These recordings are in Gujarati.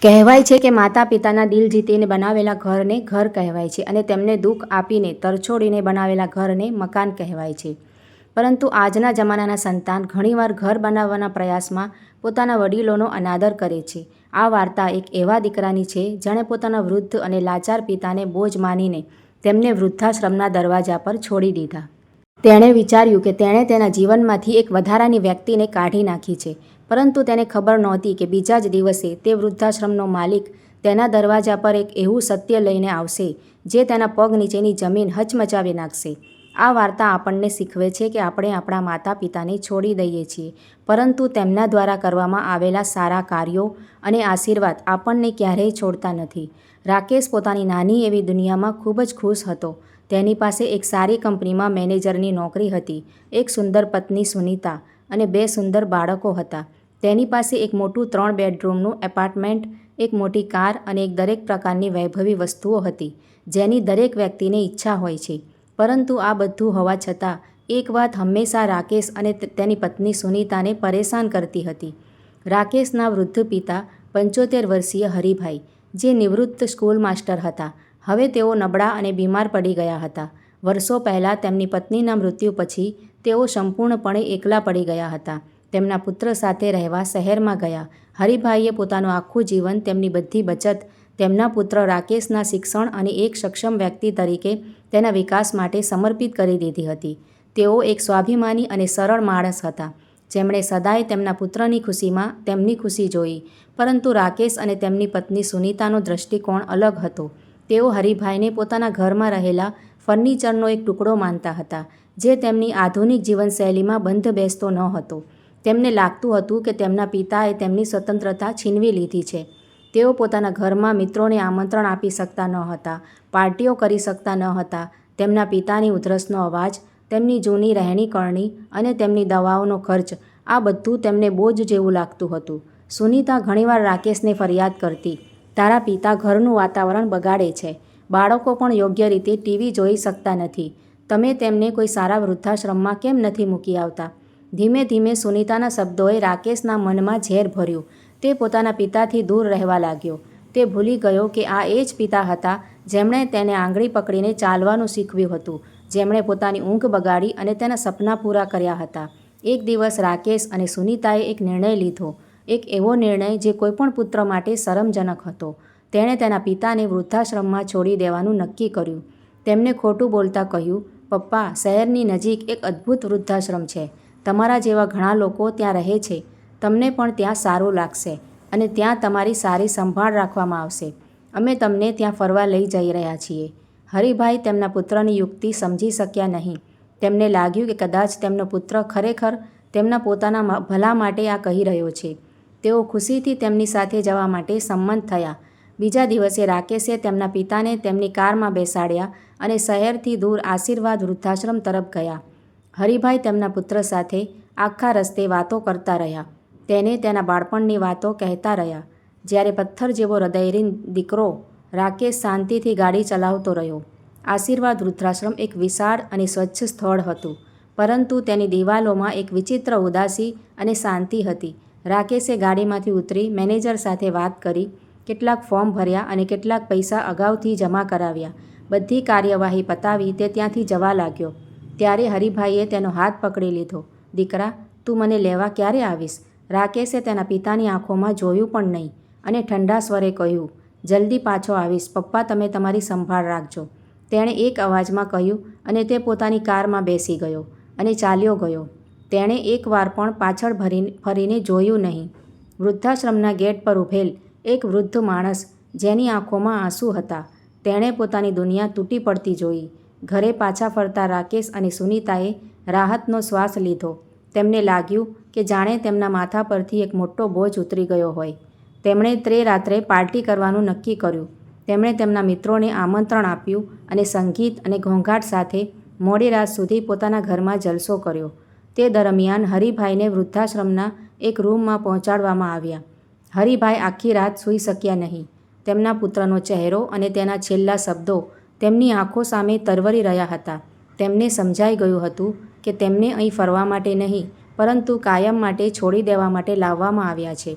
કહેવાય છે કે માતા પિતાના દિલ જીતીને બનાવેલા ઘરને ઘર કહેવાય છે અને તેમને દુઃખ આપીને તરછોડીને બનાવેલા ઘરને મકાન કહેવાય છે. પરંતુ આજના જમાનાના સંતાન ઘણીવાર ઘર બનાવવાના પ્રયાસમાં પોતાના વડીલોનો અનાદર કરે છે. આ વાર્તા એક એવા દીકરાની છે જેણે પોતાના વૃદ્ધ અને લાચાર પિતાને બોજ માનીને તેમને વૃદ્ધાશ્રમના દરવાજા પર છોડી દીધા. તેણે વિચાર્યું કે તેણે તેના જીવનમાંથી એક વધારાની વ્યક્તિને કાઢી નાખી છે, પરંતુ તેને ખબર નહોતી કે બીજા જ દિવસે તે વૃદ્ધાશ્રમનો માલિક તેના દરવાજા પર એક એવું સત્ય લઈને આવશે જે તેના પગ નીચેની જમીન હચમચાવી નાખશે. આ વાર્તા આપણને શીખવે છે કે આપણે આપણા માતા પિતાને છોડી દઈએ છીએ, પરંતુ તેમના દ્વારા કરવામાં આવેલા સારા કાર્યો અને આશીર્વાદ આપણને ક્યારેય છોડતા નથી. રાકેશ પોતાની નાની એવી દુનિયામાં ખૂબ જ ખુશ હતો. તેની પાસે એક સારી કંપનીમાં મેનેજરની નોકરી હતી, એક સુંદર પત્ની સુનીતા અને 2 સુંદર બાળકો હતા. તેની પાસે એક મોટું 3 બેડરૂમનું એપાર્ટમેન્ટ, એક મોટી કાર અને એક દરેક પ્રકારની વૈભવી વસ્તુઓ હતી જેની દરેક વ્યક્તિને ઈચ્છા હોય છે. પરંતુ આ બધું હોવા છતાં એક વાત હંમેશા રાકેશ અને તેની પત્ની સુનીતાને પરેશાન કરતી હતી. રાકેશના વૃદ્ધ પિતા 75 વર્ષીય હરિભાઈ, જે નિવૃત્ત સ્કૂલ માસ્ટર હતા, હવે તેઓ નબળા અને બીમાર પડી ગયા હતા. વર્ષો પહેલાં તેમની પત્નીના મૃત્યુ પછી તેઓ સંપૂર્ણપણે એકલા પડી ગયા હતા. તેમના પુત્ર સાથે રહેવા શહેરમાં ગયા. હરિભાઈએ પોતાનું આખું જીવન, તેમની બધી બચત તેમના પુત્ર રાકેશના શિક્ષણ અને એક સક્ષમ વ્યક્તિ તરીકે તેના વિકાસ માટે સમર્પિત કરી દીધી હતી. તેઓ એક સ્વાભિમાની અને સરળ માણસ હતા, જેમણે સદાય તેમના પુત્રની ખુશીમાં તેમની ખુશી જોઈ. પરંતુ રાકેશ અને તેમની પત્ની સુનીતાનો દૃષ્ટિકોણ અલગ હતો. તેઓ હરિભાઈને પોતાના ઘરમાં રહેલા ફર્નિચરનો એક ટુકડો માનતા હતા, જે તેમની આધુનિક જીવનશૈલીમાં બંધ બેસતો ન હતો. તેમને લાગતું હતું કે તેમના પિતાએ તેમની સ્વતંત્રતા છીનવી લીધી છે. તેઓ પોતાના ઘરમાં મિત્રોને આમંત્રણ આપી શકતા ન હતા, પાર્ટીઓ કરી શકતા ન હતા. તેમના પિતાની ઉધરસનો અવાજ, તેમની જૂની રહેણી-કરણી અને તેમની દવાઓનો ખર્ચ, આ બધું તેમને બોજ જેવું લાગતું હતું. સુનીતા ઘણીવાર રાકેશને ફરિયાદ કરતી, તારા પિતા ઘરનું વાતાવરણ બગાડે છે. બાળકો પણ યોગ્ય રીતે ટીવી જોઈ શકતા નથી. તમે તેમને કોઈ સારા વૃદ્ધાશ્રમમાં કેમ નથી મૂકી આવતા? ધીમે ધીમે સુનીતાના શબ્દોએ રાકેશના મનમાં ઝેર ભર્યું. તે પોતાના પિતાથી દૂર રહેવા લાગ્યો. તે ભૂલી ગયો કે આ એ જ પિતા હતા જેમણે તેને આંગળી પકડીને ચાલવાનું શીખવ્યું હતું, જેમણે પોતાની ઊંઘ બગાડી અને તેના સપના પૂરા કર્યા હતા. એક દિવસ રાકેશ અને સુનીતાએ એક નિર્ણય લીધો, એક એવો નિર્ણય જે કોઈપણ પુત્ર માટે શરમજનક હતો. તેણે તેના પિતાને વૃદ્ધાશ્રમમાં છોડી દેવાનું નક્કી કર્યું. તેમને ખોટું બોલતા કહ્યું, પપ્પા, શહેરની નજીક એક અદ્ભુત વૃદ્ધાશ્રમ છે. તમારા જેવા ઘણા લોકો ત્યાં રહે છે. તમને પણ ત્યાં સારું લાગશે અને ત્યાં તમારી સારી સંભાળ રાખવામાં આવશે. અમે તમને ત્યાં ફરવા લઈ જઈ રહ્યા છીએ. હરિભાઈ તેમના પુત્રની યુક્તિ સમજી શક્યા નહીં. તેમને લાગ્યું કે કદાચ તેમનો પુત્ર ખરેખર તેમના પોતાના ભલા માટે આ કહી રહ્યો છે. તેઓ ખુશીથી તેમની સાથે જવા માટે સંમત થયા. બીજા દિવસે રાકેશે તેમના પિતાને તેમની કારમાં બેસાડ્યા અને શહેરથી દૂર આશીર્વાદ વૃદ્ધાશ્રમ તરફ ગયા. હરિભાઈ તેમના પુત્ર સાથે આખા રસ્તે વાતો કરતા રહ્યા. તેને તેના બાળપણની વાતો કહેતા રહ્યા. જ્યારે પથ્થર જેવો હૃદયહીન દીકરો રાકેશ શાંતિથી ગાડી ચલાવતો રહ્યો. આશીર્વાદ વૃદ્ધાશ્રમ એક વિશાળ અને સ્વચ્છ સ્થળ હતું, પરંતુ તેની દિવાલોમાં એક વિચિત્ર ઉદાસી અને શાંતિ હતી. રાકેશે ગાડીમાંથી ઉતરી મેનેજર સાથે વાત કરી, કેટલાક ફોર્મ ભર્યા અને કેટલાક પૈસા અગાઉથી જમા કરાવ્યા. બધી કાર્યવાહી પતાવી તે ત્યાંથી જવા લાગ્યો. ત્યારે હરિભાઈએ તેનો હાથ પકડી લીધો. દીકરા, તું મને લેવા ક્યારે આવીશ? રાકેશે તેના પિતાની આંખોમાં જોયું પણ નહીં અને ઠંડા સ્વરે કહ્યું, જલ્દી પાછો આવીશ પપ્પા, તમે તમારી સંભાળ રાખજો. તેણે એક અવાજમાં કહ્યું અને તે પોતાની કારમાં બેસી ગયો અને ચાલ્યો ગયો. તેણે એકવાર પણ પાછળ ફરીને જોયું નહીં. વૃદ્ધાશ્રમના ગેટ પર ઊભેલ એક વૃદ્ધ માણસ, જેની આંખોમાં આંસુ હતા, તેણે પોતાની દુનિયા તૂટી પડતી જોઈ. ઘરે પાછા ફરતા રાકેશ અને સુનીતાએ રાહતનો શ્વાસ લીધો. તેમને લાગ્યું કે જાણે તેમના માથા પરથી એક મોટો બોજ ઉતરી ગયો હોય. તેમણે તે રાત્રે પાર્ટી કરવાનું નક્કી કર્યું. તેમણે તેમના મિત્રોને આમંત્રણ આપ્યું અને સંગીત અને ઘોંઘાટ સાથે મોડી રાત સુધી પોતાના ઘરમાં જલસો કર્યો. તે દરમિયાન હરિભાઈને વૃદ્ધાશ્રમના એક રૂમમાં પહોંચાડવામાં આવ્યા. હરિભાઈ આખી રાત સૂઈ શક્યા નહીં. તેમના પુત્રનો ચહેરો અને તેના છેલ્લા શબ્દો તેમની આંખો સામે તરવરી રહ્યા હતા. તેમને સમજાઈ ગયું હતું કે તેમને અહીં ફરવા માટે નહીં, પરંતુ કાયમ માટે છોડી દેવા માટે લાવવામાં આવ્યા છે.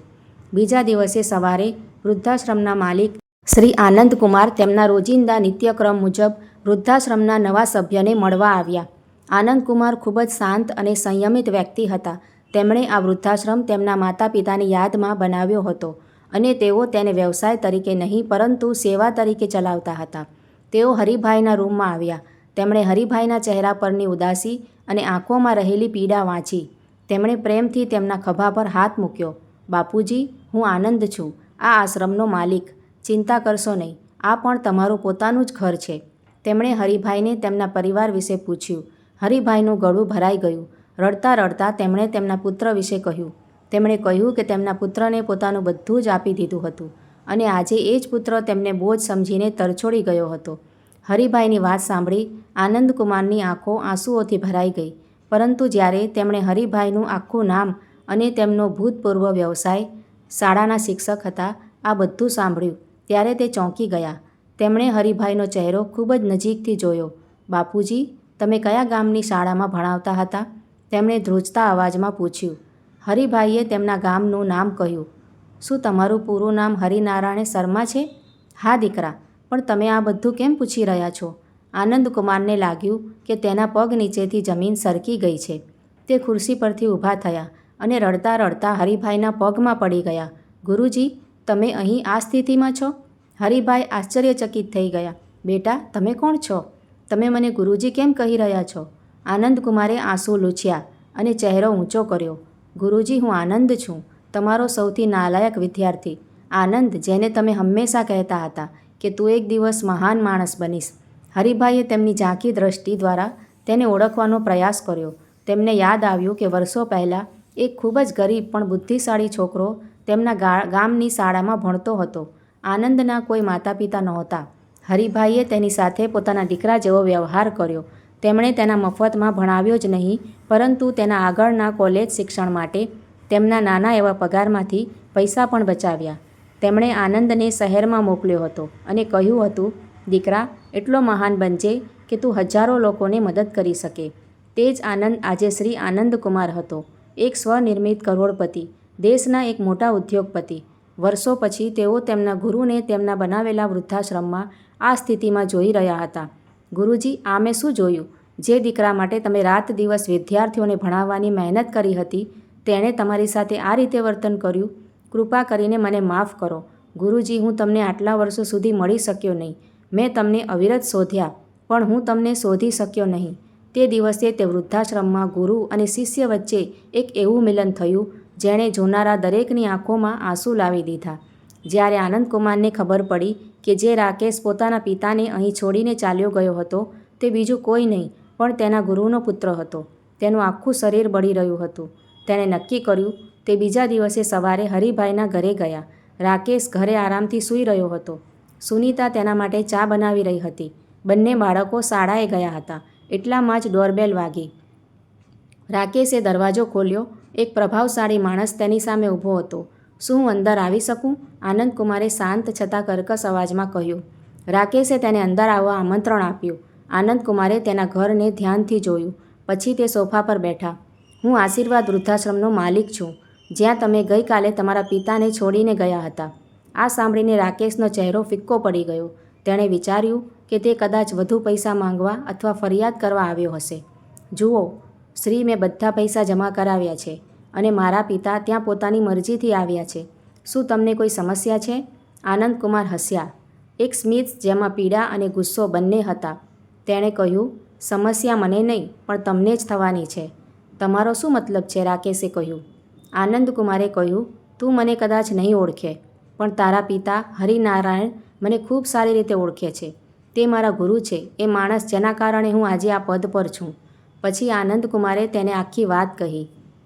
બીજા દિવસે સવારે વૃદ્ધાશ્રમના માલિક શ્રી આનંદકુમાર તેમના રોજિંદા નિત્યક્રમ મુજબ વૃદ્ધાશ્રમના નવા સભ્યને મળવા આવ્યા. આનંદકુમાર ખૂબ જ શાંત અને સંયમિત વ્યક્તિ હતા. તેમણે આ વૃદ્ધાશ્રમ તેમના માતા પિતાની યાદમાં બનાવ્યો હતો અને તેઓ તેને વ્યવસાય તરીકે નહીં પરંતુ સેવા તરીકે ચલાવતા હતા. તેઓ હરિભાઈના રૂમમાં આવ્યા. તેમણે હરિભાઈના ચહેરા પરની ઉદાસી અને આંખોમાં રહેલી પીડા વાંચી. તેમણે પ્રેમથી તેમના ખભા પર હાથ મૂક્યો. બાપુજી, હું આનંદ છું, આ આશ્રમનો માલિક. ચિંતા કરશો નહીં, આ પણ તમારું પોતાનું જ ઘર છે. તેમણે હરિભાઈને તેમના પરિવાર વિશે પૂછ્યું. હરિભાઈનું ગળું ભરાઈ ગયું. રડતા રડતા તેમણે તેમના પુત્ર વિશે કહ્યું. તેમણે કહ્યું કે તેમના પુત્રને પોતાનું બધું જ આપી દીધું હતું અને આજે એ જ પુત્ર તેમને બોજ સમજીને તરછોડી ગયો હતો. હરિભાઈની વાત સાંભળી આનંદકુમારની આંખો આંસુઓથી ભરાઈ ગઈ. પરંતુ જ્યારે તેમણે હરિભાઈનું આખું નામ અને તેમનો ભૂતપૂર્વ વ્યવસાય, શાળાના શિક્ષક હતા, આ બધું સાંભળ્યું ત્યારે તે ચોંકી ગયા. તેમણે હરિભાઈનો ચહેરો ખૂબ જ નજીકથી જોયો. બાપુજી, તમે કયા ગામની શાળામાં ભણાવતા હતા? તેમણે ધ્રુજતા અવાજમાં પૂછ્યું. હરિભાઈએ તેમના ગામનું નામ કહ્યું. શું તમારું પૂરું નામ હરિનારાયણ શર્મા છે? હા દીકરા, પણ તમે આ બધું કેમ પૂછી રહ્યા છો? આનંદકુમારને લાગ્યું કે તેના પગ નીચેથી જમીન સરકી ગઈ છે. તે ખુરશી પરથી ઊભા થયા અને રડતા રડતા હરિભાઈના પગમાં પડી ગયા. ગુરુજી, તમે અહીં આ સ્થિતિમાં છો? હરિભાઈ આશ્ચર્યચકિત થઈ ગયા. બેટા, તમે કોણ છો? તમે મને ગુરુજી કેમ કહી રહ્યા છો? આનંદકુમારે આંસુ લૂછ્યા અને ચહેરો ઊંચો કર્યો. ગુરુજી, હું આનંદ છું, તમારો સૌથી નાલાયક વિદ્યાર્થી. આનંદ, જેને તમે હંમેશા કહેતા હતા કે તું એક દિવસ મહાન માણસ બનીશ. હરિભાઈએ તેમની ઝાંખી દ્રષ્ટિ દ્વારા તેને ઓળખવાનો પ્રયાસ કર્યો. તેમને યાદ આવ્યું કે વર્ષો પહેલાં એક ખૂબ જ ગરીબ પણ બુદ્ધિશાળી છોકરો તેમના ગામની શાળામાં ભણતો હતો. આનંદના કોઈ માતા પિતા નહોતા. હરિભાઈએ તેની સાથે પોતાના દીકરા જેવો વ્યવહાર કર્યો. તેમણે તેના મફતમાં ભણાવ્યો જ નહીં પરંતુ તેના આગળના કોલેજ શિક્ષણ માટે તેમના નાના એવા પગારમાંથી પૈસા પણ બચાવ્યા. તેમણે આનંદને શહેરમાં મોકલ્યો હતો અને કહ્યું હતું, દીકરા, એટલો મહાન બનજે કે તું હજારો લોકોને મદદ કરી શકે. તે જ આનંદ આજે શ્રી આનંદકુમાર હતો, એક સ્વનિર્મિત કરોડપતિ, દેશના એક મોટા ઉદ્યોગપતિ. વર્ષો પછી તેઓ તેમના ગુરુને તેમના બનાવેલા વૃદ્ધાશ્રમમાં આ સ્થિતિમાં જોઈ રહ્યા હતા. ગુરુજી, આ મેં શું જોયું? જે દીકરા માટે તમે રાત દિવસ વિદ્યાર્થીઓને ભણાવવાની મહેનત કરી હતી, તેણે તમારી સાથે આ રીતે વર્તન કર્યું. કૃપા કરીને મને માફ કરો. ગુરુજી, હું તમને આટલા વર્ષો સુધી મળી શક્યો નહીં. મેં તમને અવિરત શોધ્યા, પણ હું તમને શોધી શક્યો નહીં. તે દિવસે તે વૃદ્ધાશ્રમમાં ગુરુ અને શિષ્ય વચ્ચે એક એવું મિલન થયું જેણે જોનારા દરેકની આંખોમાં આંસુ લાવી દીધા. જ્યારે આનંદકુમારને ખબર પડી કે જે રાકેશ પોતાના પિતાને અહીં છોડીને ચાલ્યો ગયો હતો તે બીજું કોઈ નહીં પણ તેના ગુરુનો પુત્ર હતો. તેનું આખું શરીર બળી રહ્યું હતું. તેણે નક્કી કર્યું તે બીજા દિવસે સવારે હરિભાઈના ઘરે ગયા. રાકેશ ઘરે આરામથી સૂઈ રહ્યો હતો. સુનીતા તેના માટે ચા બનાવી રહી હતી. બંને બાળકો શાળાએ ગયા હતા. એટલામાં જ ડોરબેલ વાગી. રાકેશે દરવાજો ખોલ્યો. એક પ્રભાવશાળી માણસ તેની સામે ઊભો હતો. શું હું અંદર આવી શકું? આનંદકુમારે શાંત છતાં કર્કશ અવાજમાં કહ્યું. રાકેશે તેને અંદર આવવા આમંત્રણ આપ્યું. આનંદકુમારે તેના ઘરને ધ્યાનથી જોયું. પછી તે સોફા પર બેઠા. હું આશીર્વાદ વૃદ્ધાશ્રમનો માલિક છું, જ્યાં તમે ગઈકાલે તમારા પિતાને છોડીને ગયા હતા. આ સાંભળીને રાકેશનો ચહેરો ફિક્કો પડી ગયો. તેણે વિચાર્યું કે તે કદાચ વધુ પૈસા માંગવા અથવા ફરિયાદ કરવા આવ્યો હશે. જુઓ શ્રી, મેં બધા પૈસા જમા કરાવ્યા છે અને મારા પિતા ત્યાં પોતાની મરજીથી આવ્યા છે. શું તમને કોઈ સમસ્યા છે? આનંદકુમાર હસ્યા. એક સ્મિત જેમાં પીડા અને ગુસ્સો બંને હતા. તેણે કહ્યું, સમસ્યા મને નહીં પણ તમને જ થવાની છે. તમારો શું મતલબ છે? રાકેશે કહ્યું. આનંદકુમારે કહ્યું, તું મને કદાચ નહીં ઓળખે પણ તારા પિતા હરિનારાયણ મને ખૂબ સારી રીતે ઓળખે છે. તે મારા ગુરુ છે, એ માણસ જેના કારણે હું આજે આ પદ પર છું. પછી આનંદકુમારે તેને આખી વાત કહી,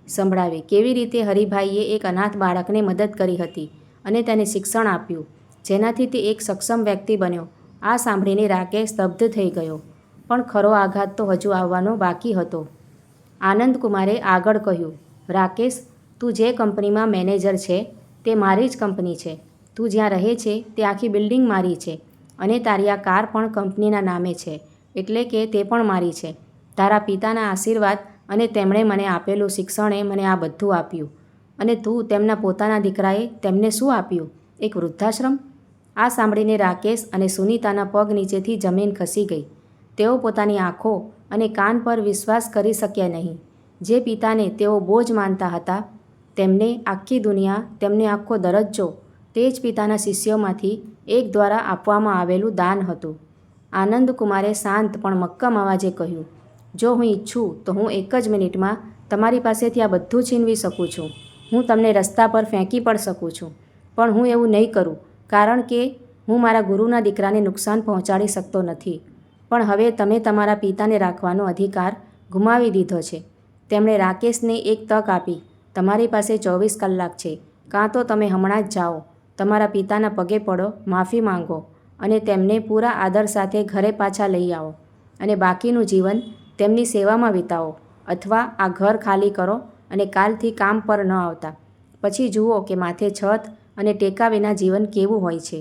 સંભળાવી. કેવી રીતે હરિભાઈએ એક અનાથ બાળકને મદદ કરી હતી અને તેને શિક્ષણ આપ્યું, જેનાથી તે એક સક્ષમ વ્યક્તિ બન્યો. આ સાંભળીને રાકેશ સ્તબ્ધ થઈ ગયો. પણ ખરો આઘાત તો હજુ આવવાનો બાકી હતો. આનંદકુમારે આગળ કહ્યું, રાકેશ, તું જે કંપનીમાં મેનેજર છે તે મારી જ કંપની છે. તું જ્યાં રહે છે તે આખી બિલ્ડિંગ મારી છે અને તારી આ કાર પણ કંપનીના નામે છે, એટલે કે તે પણ મારી છે. તારા પિતાના આશીર્વાદ અને તેમણે મને આપેલું શિક્ષણે મને આ બધું આપ્યું. અને તું તેમના પોતાના દીકરાએ તેમને શું આપ્યું? એક વૃદ્ધાશ્રમ? આ સાંભળીને રાકેશ અને સુનીતાના પગ નીચેથી જમીન ખસી ગઈ. તેઓ પોતાની આંખો અને કાન પર વિશ્વાસ કરી શક્યા નહીં. જે પિતાને તેઓ બોજ માનતા હતા, તેમને આખી દુનિયા, તેમને આખો દરજ્જો તે જ પિતાના શિષ્યોમાંથી એક દ્વારા આપવામાં આવેલું દાન હતું. આનંદકુમારે શાંત પણ મક્કમ અવાજે કહ્યું, જો હું ઈચ્છું તો હું એક જ મિનિટમાં તમારી પાસેથી આ બધું છીનવી શકું છું. હું તમને રસ્તા પર ફેંકી પણ શકું છું, પણ હું એવું નહીં કરું, કારણ કે હું મારા ગુરુના દીકરાને નુકસાન પહોંચાડી શકતો નથી. પણ હવે તમે તમારા પિતાને રાખવાનો અધિકાર ગુમાવી દીધો છે. તેમણે રાકેશને એક તક આપી. તમારી પાસે 24 કલાક છે. કાં તો તમે હમણાં જ જાઓ, તમારા પિતાના પગે પડો, માફી માંગો અને તેમને પૂરા આદર સાથે ઘરે પાછા લઈ આવો અને બાકીનું જીવન તેમની સેવામાં વિતાવો, અથવા આ ઘર ખાલી કરો અને કાલથી કામ પર ન આવતા. પછી જુઓ કે માથે છત અને ટેકા વિના જીવન કેવું હોય છે.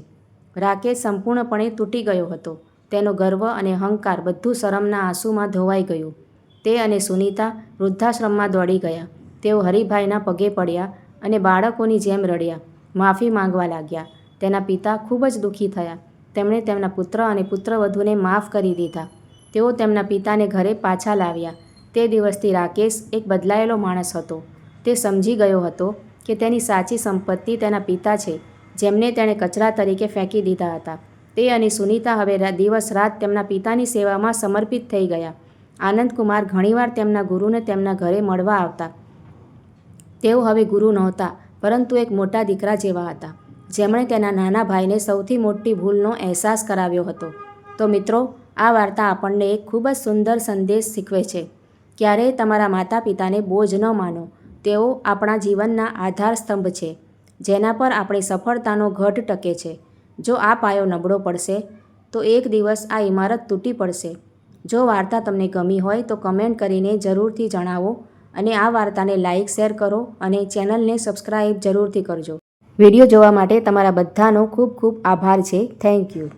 રાકેશ સંપૂર્ણપણે તૂટી ગયો હતો. તેનો ગર્વ અને અહંકાર બધું શરમના આંસુમાં ધોવાઈ ગયું. તે અને સુનીતા વૃદ્ધાશ્રમમાં દોડી ગયા. તેઓ હરિભાઈના પગે પડ્યા અને બાળકોની જેમ રડ્યા, માફી માંગવા લાગ્યા. તેના પિતા ખૂબ જ દુઃખી થયા. તેમણે તેમના પુત્ર અને પુત્રવધૂને માફ કરી દીધા. તેઓ તેમના પિતાને ઘરે પાછા લાવ્યા. તે દિવસથી રાકેશ એક બદલાયેલો માણસ હતો. તે સમજી ગયો હતો કે તેની સાચી સંપત્તિ તેના પિતા છે, જેમને તેણે કચરા તરીકે ફેંકી દીધા હતા. તે અને સુનીતા હવે દિવસ રાત તેમના પિતાની સેવામાં સમર્પિત થઈ ગયા. આનંદકુમાર ઘણીવાર તેમના ગુરુને તેમના ઘરે મળવા આવતા. તેઓ હવે ગુરુ નહોતા, પરંતુ એક મોટા દીકરા જેવા હતા, જેમણે તેના નાના ભાઈને સૌથી મોટી ભૂલનો અહેસાસ કરાવ્યો હતો. તો મિત્રો, આ વાર્તા આપણને એક ખૂબ જ સુંદર સંદેશ શીખવે છે. ક્યારેય તમારા માતા પિતાને બોજ ન માનો. તેઓ આપણા જીવનના આધાર સ્તંભ છે, જેના પર આપણી સફળતાનો ગઢ ટકે છે. જો આ પાયો નબળો પડશે તો એક દિવસ આ ઇમારત તૂટી પડશે. જો વાર્તા તમને ગમી હોય તો કમેન્ટ કરીને જરૂરથી જણાવો અને આ વાર્તાને લાઇક, શેર કરો અને ચેનલને સબસ્ક્રાઈબ જરૂરથી કરજો. વિડીયો જોવા માટે તમારા બધાનો ખૂબ ખૂબ આભાર છે. Thank you.